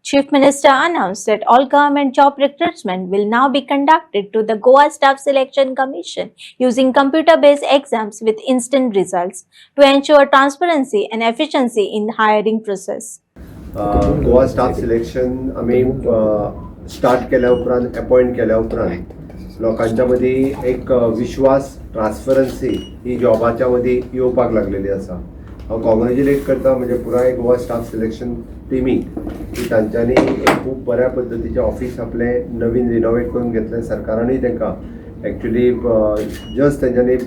Chief Minister announced that all government job recruitment will now be conducted to the Goa Staff Selection Commission using computer-based exams with instant results to ensure transparency and efficiency in the hiring process. Goa staff selection आम्ही start केल्या उपरांत appoint केल्या उपरांत लोकांच्या मदी एक विश्वास transparency ही जॉबाच्या मदी येवपाक लागलेली आसा. हांव कॉंग्रॅच्युलेट करता म्हणजे पुराय गोवा स्टाफ सिलेक्शन टिमीक की तांच्यांनी एक खूब बऱ्या पद्दतीचें ऑफिस आपलें नवीन रिनोवेट करून घेतलें. सरकारानूय तांकां एक्चुली जस्ट तेंच्यांनी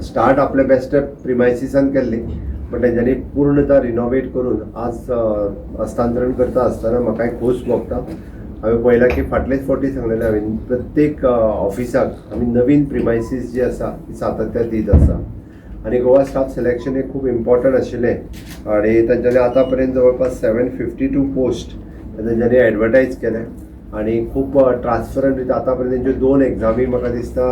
स्टार्ट आपले बेस्ट प्रिमायसिसान केल्ली, पण तेंच्यांनी पूर्णतः रिनोवेट करून आज हस्तांतरण करता आसतना म्हाका एक खोस भोगता. हांवें पळयलां की फाटलेच फावटी सांगलेलें हांवें प्रत्येक ऑफिसाक आमी नवीन प्रिमायसीस जी आसा ती सातत्यान दीत आसा. आणि गोवा स्टाफ सिलेक्शन हे खूप इम्पॉर्टंट आशिल्लें आणि तेंच्यांनी आतां पर्यंत जवळपास 752 पोस्ट तेंच्यांनी एडवर्टायज केले आणि खूप ट्रान्सपरंट रिती आतां पर्यंत तेंच्यो 2 एग्जामी म्हाका दिसता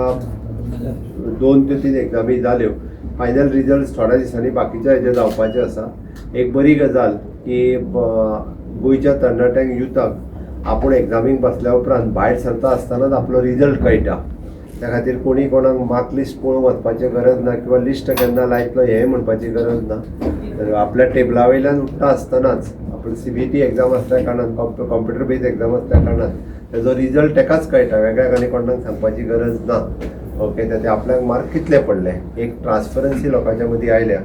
2 ते 3 एग्जामी जाल्यो. फायनल रिजल्ट थोड्या दिसांनी बाकीच्या हेजे जावपाचे आसा. एक बरी गजाल की गोंयच्या तरणाट्यांक युथाक आपूण एग्जामीक बसल्या उपरांत भायर सरता आसतनाच आपलो रिजल्ट कळटा. त्या खातीर कोणी कोणाक मार्क लिस्ट पळोवंक वचपाची गरज ना किंवा लिस्ट केन्ना लायतलो हें म्हणपाची गरज ना. तर आपल्या टेबला वयल्यान उठता आसतनाच आपण CBT एग्जाम असल्या कारणान कॉम्प्युटर बेज एग्जाम असल्या कारणान तेजो रिजल्ट ताकाच कळटा, वेगळ्या आनी कोणाक सांगपाची गरज ना. ओके, ते आपल्याक मार्क कितले पडले एक ट्रान्सपरन्सी लोकांच्या मदीं आयल्या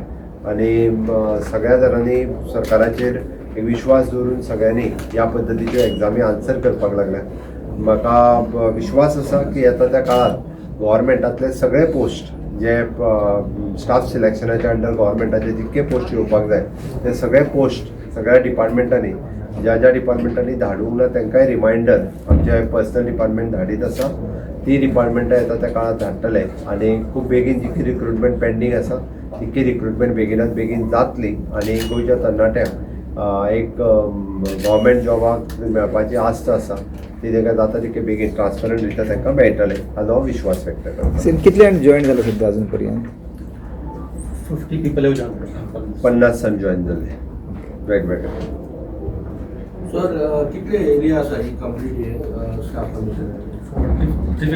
आणि सगळ्या जाणांनी सरकाराचेर एक विश्वास दवरून सगळ्यांनी ह्या पद्दतीच्यो एग्जामी आन्सर करपाक लागल्या. म्हाका विश्वास आसा की येता त्या काळात गव्हर्मेंटातले सगळे पोस्ट जे स्टाफ सिलेक्शनाच्या अंडर गव्हर्मेंटाचे जितके पोस्ट येवपाक जाय ते सगळे पोस्ट सगळ्या डिपार्टमेंटांनी ज्या ज्या डिपार्टमेंटांनी धाडूंक ना तांकांय रिमायंडर आमचे पर्सनल डिपार्टमेंट धाडीत आसा. ती डिपार्टमेंटां येता त्या काळात धाडटले आणि खूप बेगीन जितकी रिक्रुटमेंट पेंडींग आसा तितकी रिक्रुटमेंट बेगिनात बेगीन जातली आणि गोंयच्या तरणाट्यांक एक गव्हर्मेंट जॉबाक मेळपाची आस्त आसा ती तांकां जाता तितके बेगीन ट्रान्सपरंट रित्या तांकां मेळटले हाजो हांव विश्वास व्यक्त करता. कितले जाण जॉईन जाले सध्या अजून पर्यंत? 50 people have joined. 50 जण जॉईन जाले वेगवेगळे. सर कितले एरिया आसा ही कंप्लीट स्टाफ कमिशन?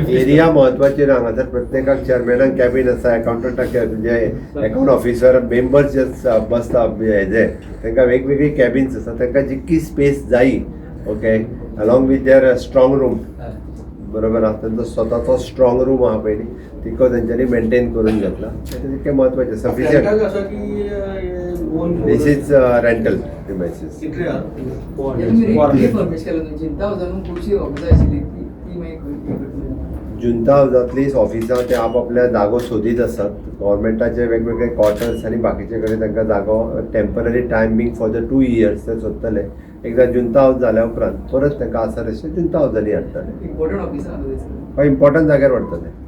एरिया महत्वाचे ना. हांगासर प्रत्येकाक चेअरमॅनाक कॅबिन आसा, अकाउंटंटाक जे अकाउंट ऑफिसर मेंबर्स जे बसता हेजे तांकां वेगवेगळी कॅबिन्स आसा. तांकां जितकी स्पेस जायी okay along with their strong room बरोबर आहा. तांचो स्वताचो स्ट्रॉंग रूम आहा पयली तिको तेंच्यांनी मेंटेन करून घेतला. तितकें महत्वाचें sufficient. This is rental premises. जुंता हावजांतली ऑफिसां ते आपापल्या जागो सोदीत आसात. गव्हर्मेंटाचे वेगवेगळे क्वॉर्टर्स आनी बाकीचे कडेन तांकां जागो temporary timing for the 2 years ते सोदतले. एकदां जुंता हावज जाल्या उपरांत परत तांकां आसा तशें जुंता हावजांनी हाडटले. इम्पॉर्टंट जाग्यार व्हरतले.